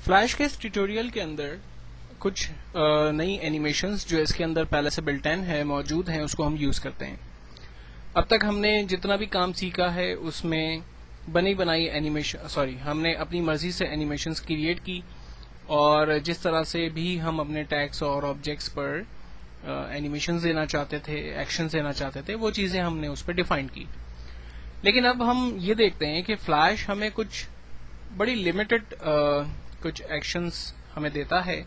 Flash کے اس tutorial کے اندر کچھ نئی اینیمیشنز جو اس کے اندر پہلے سے بلٹ ان ہے موجود ہیں اس کو ہم یوز کرتے ہیں. اب تک ہم نے جتنا بھی کام سیکھا ہے اس میں بنی بنائی اینیمیشن ہم نے اپنی مرضی سے اینیمیشنز کریٹ کی اور جس طرح سے بھی ہم اپنے ٹیگس اور آبجیکٹس پر اینیمیشنز دینا چاہتے تھے ایکشنز دینا چاہتے تھے وہ چیزیں ہم نے اس پہ ڈیفائن کی. لیکن اب ہم یہ دیکھتے ہیں کہ فلیش ہمیں کچھ بڑی لمیٹڈ کچھ ایکشنز ہمیں دیتا ہے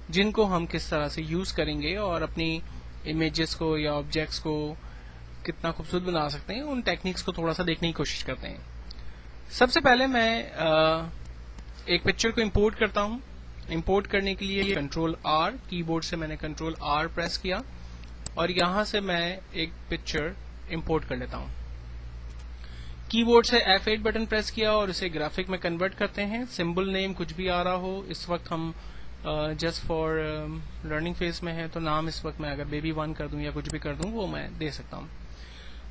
جن کو ہم کس طرح سے یوز کریں گے اور اپنی امیجز کو یا آبجیکٹس کو کتنا خوبصورت بنا سکتے ہیں ان ٹیکنیکس کو تھوڑا سا دیکھنے کی کوشش کرتے ہیں. سب سے پہلے میں ایک پکچر کو امپورٹ کرتا ہوں. امپورٹ کرنے کے لیے کنٹرول آر کی بورڈ سے میں نے کنٹرول آر پریس کیا اور یہاں سے میں ایک پکچر امپورٹ کر لیتا ہوں. کی بورڈ سے F8 بٹن پریس کیا اور اسے گرافک میں کنورٹ کرتے ہیں. سمبل نیم کچھ بھی آ رہا ہو, اس وقت ہم جسٹ فار لرننگ فیز میں ہے تو نام اس وقت میں اگر بیبی 1 کر دوں یا کچھ بھی کر دوں وہ میں دے سکتا ہوں.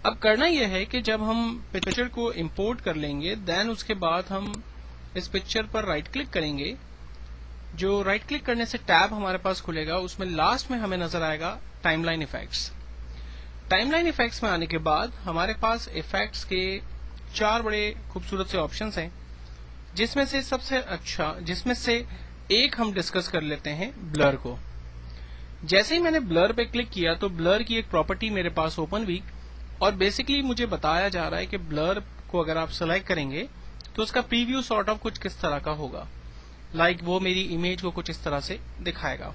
اب کرنا یہ ہے کہ جب ہم پکچر کو امپورٹ کر لیں گے دین اس کے بعد ہم اس پکچر پر رائٹ کلک کریں گے. جو رائٹ کلک کرنے سے ٹیب ہمارے پاس کھلے گا اس میں لاسٹ میں ہمیں نظر آئے گا timeline effects. Timeline effects میں آنے کے بعد ہمارے پاس افیکٹس کے 4 بڑے خوبصورت سے آپشنز ہیں جس میں سے ایک ہم ڈسکس کر لیتے ہیں بلر کو. جیسے ہی میں نے بلر پہ کلک کیا تو بلر کی ایک پراپرٹی میرے پاس اوپن ہوئی اور بیسکلی مجھے بتایا جا رہا ہے کہ بلر کو اگر آپ سلیکٹ کریں گے تو اس کا پریویو سارٹ آف کچھ کس طرح کا ہوگا. لائک وہ میری امیج کو کچھ اس طرح سے دکھائے گا.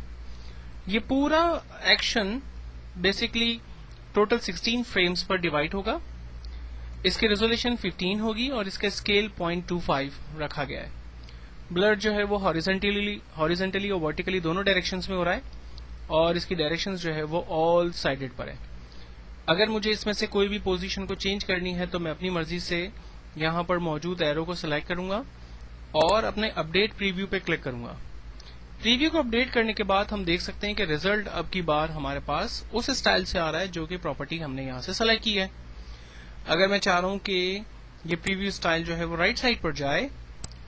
یہ پورا ایکشن بیسکلی ٹوٹل 16 فریمز پر ڈیوائڈ ہوگا. اس کی ریزولوشن 15 ہوگی اور اس کا اسکیل 0.25 رکھا گیا ہے. بلر جو ہے وہ ہاریزنٹلی اور ورٹیکلی دونوں ڈائریکشنز میں ہو رہا ہے اور اس کی ڈائریکشنز جو ہے وہ آل سائڈڈ پر ہے. اگر مجھے اس میں سے کوئی بھی پوزیشن کو چینج کرنی ہے تو میں اپنی مرضی سے یہاں پر موجود ایرو کو سلیکٹ کروں گا اور اپنے اپڈیٹ پریویو پہ کلک کروں گا. پریویو کو اپڈیٹ کرنے کے بعد ہم دیکھ سکتے ہیں کہ ریزلٹ اب کی بار ہمارے پاس اس اسٹائل سے آ رہا ہے جو کہ پراپرٹی ہم نے یہاں سے سلیکٹ کی ہے. اگر میں چاہ رہا ہوں کہ یہ پریویو اسٹائل جو ہے وہ رائٹ سائڈ پر جائے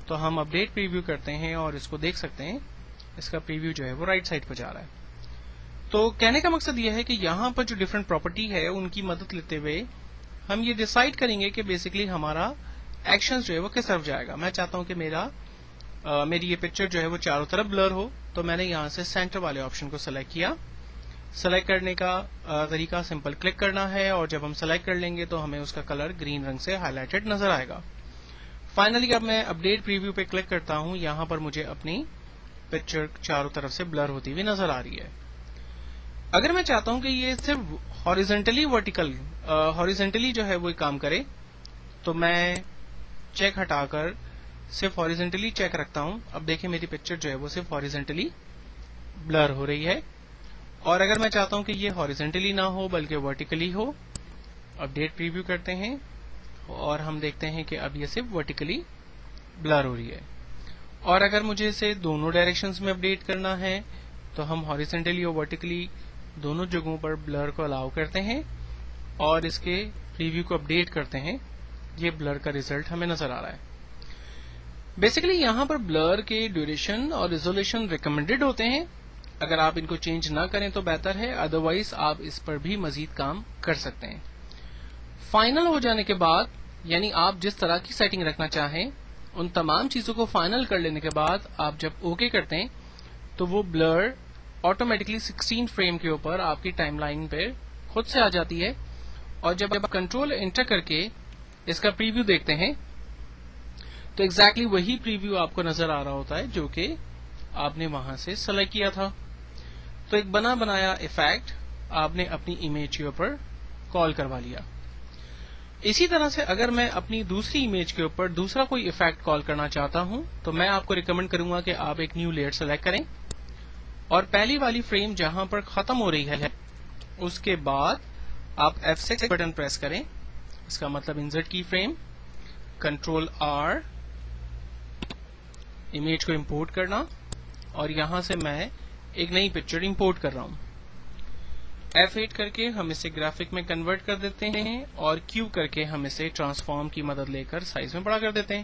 تو ہم اپڈیٹ پریویو کرتے ہیں اور اس کو دیکھ سکتے ہیں اس کا پریویو جو ہے وہ رائٹ سائڈ پر جا رہا ہے. تو کہنے کا مقصد یہ ہے کہ یہاں پر جو ڈفرنٹ پراپرٹی ہے ان کی مدد لیتے ہوئے ہم یہ ڈیسائیڈ کریں گے کہ بیسکلی ہمارا ایکشن جو ہے وہ کس طرف جائے گا. میں چاہتا ہوں کہ میری یہ پکچر جو ہے وہ چاروں طرف بلر ہو تو میں نے یہاں سے سینٹر والے آپشن کو سلیکٹ کیا. سلیکٹ کرنے کا طریقہ سمپل کلک کرنا ہے اور جب ہم سلیکٹ کر لیں گے تو ہمیں اس کا کلر گرین رنگ سے ہائی لائٹڈ نظر آئے گا. فائنلی اب میں اپڈیٹ پریویو پہ کلک کرتا ہوں. یہاں پر مجھے اپنی پکچر چاروں طرف سے بلر ہوتی ہوئی نظر آ رہی ہے. اگر میں چاہتا ہوں کہ یہ صرف ہاریزنٹلی جو ہے وہ کام کرے تو میں چیک ہٹا کر صرف ہاریزنٹلی چیک رکھتا ہوں. اب دیکھیں میری پکچر جو ہے وہ صرف ہاریزنٹلی بلر ہو رہی ہے. اور اگر میں چاہتا ہوں کہ یہ ہاریزنٹلی نہ ہو بلکہ ورٹیکلی ہو, اپڈیٹ پریویو کرتے ہیں اور ہم دیکھتے ہیں کہ اب یہ صرف ورٹیکلی بلر ہو رہی ہے. اور اگر مجھے اسے دونوں ڈائریکشنز میں اپڈیٹ کرنا ہے تو ہم ہاریزنٹلی اور ورٹیکلی دونوں جگہوں پر بلر کو الاؤ کرتے ہیں اور اس کے پریویو کو اپڈیٹ کرتے ہیں. یہ بلر کا ریزلٹ ہمیں نظر آ رہا ہے. بیسکلی یہاں پر بلر کے ڈیوریشن اور ریزولوشن ریکمینڈڈ ہوتے ہیں. اگر آپ ان کو چینج نہ کریں تو بہتر ہے, ادروائز آپ اس پر بھی مزید کام کر سکتے ہیں. فائنل ہو جانے کے بعد یعنی آپ جس طرح کی سیٹنگ رکھنا چاہیں ان تمام چیزوں کو فائنل کر لینے کے بعد آپ جب اوکے کرتے ہیں تو وہ بلر آٹومیٹکلی 16 فریم کے اوپر آپ کی ٹائم لائن پہ خود سے آ جاتی ہے. اور جب آپ کنٹرول انٹر کر کے اس کا پریویو دیکھتے ہیں تو ایگزیکٹلی وہی پریویو آپ کو نظر آ رہا ہوتا ہے جو کہ آپ نے وہاں سے سلیکٹ کیا تھا. تو ایک بنا بنایا ایفیکٹ آپ نے اپنی امیج کے اوپر کال کروا لیا. اسی طرح سے اگر میں اپنی دوسری امیج کے اوپر دوسرا کوئی ایفیکٹ کال کرنا چاہتا ہوں تو میں آپ کو ریکمینڈ کروں گا کہ آپ ایک نیو لیئر سلیکٹ کریں اور پہلی والی فریم جہاں پر ختم ہو رہی ہے اس کے بعد آپ F6 بٹن پریس کریں. اس کا مطلب انسرٹ کی فریم, کنٹرول آر, امیج کو امپورٹ کرنا اور یہاں سے میں ایک نئی پکچر امپورٹ کر رہا ہوں. F8 کر کے ہم اسے گرافک میں کنورٹ کر دیتے ہیں اور Q کر کے ہم اسے ٹرانسفارم کی مدد لے کر سائز میں بڑا کر دیتے ہیں.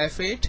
F8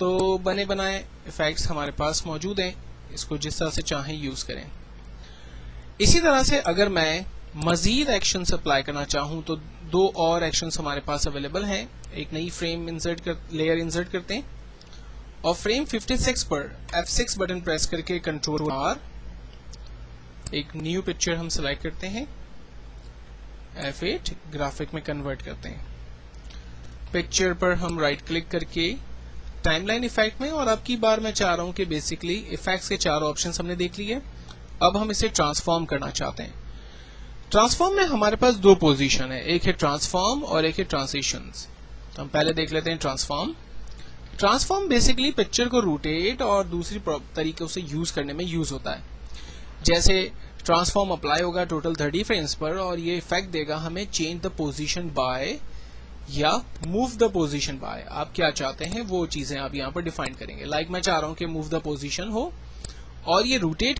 تو بنے بنائے افیکٹس ہمارے پاس موجود ہیں، اس کو جس طرح سے چاہیں یوز کریں. اسی طرح سے اگر میں مزید ایکشنز اپلائی کرنا چاہوں تو دو اور ایکشنز ہمارے پاس اویلیبل ہیں. ایک نئی فریم لیئر انسرٹ کرتے ہیں اور فریم 56 پر F6 بٹن پریس کر کے کنٹرول آر ایک نیو پکچر ہم سلیکٹ کرتے ہیں، F8 گرافک میں کنورٹ کرتے ہیں. پکچر پر ہم رائٹ کلک کر کے ٹائم لائن افیکٹ میں، اور اب کی بار میں چاہ رہا ہوں کہ بیسکلی افیکٹس کے چار آپشنز ہم نے دیکھ لیے. اب ہم اسے ٹرانسفارم کرنا چاہتے ہیں. ٹرانسفارم میں ہمارے پاس دو پوزیشن ہے، ایک ہے ٹرانسفارم اور ایک ہے ٹرانزیشنز. تو ہم پہلے دیکھ لیتے ہیں ٹرانسفارم. ٹرانسفارم بیسکلی پکچر کو روٹیٹ اور دوسری طریقوں سے یوز کرنے میں یوز ہوتا ہے. جیسے ٹرانسفارم اپلائی ہوگا ٹوٹل 30 فریمز پر اور یہ افیکٹ دے گا ہمیں چینج دا پوزیشن بائی یا موو دا پوزیشن بائی. آپ کیا چاہتے ہیں وہ چیزیں آپ یہاں پر ڈیفائن کریں گے. لائک میں چاہ رہا ہوں کہ موو دا پوزیشن ہو اور یہ روٹیٹ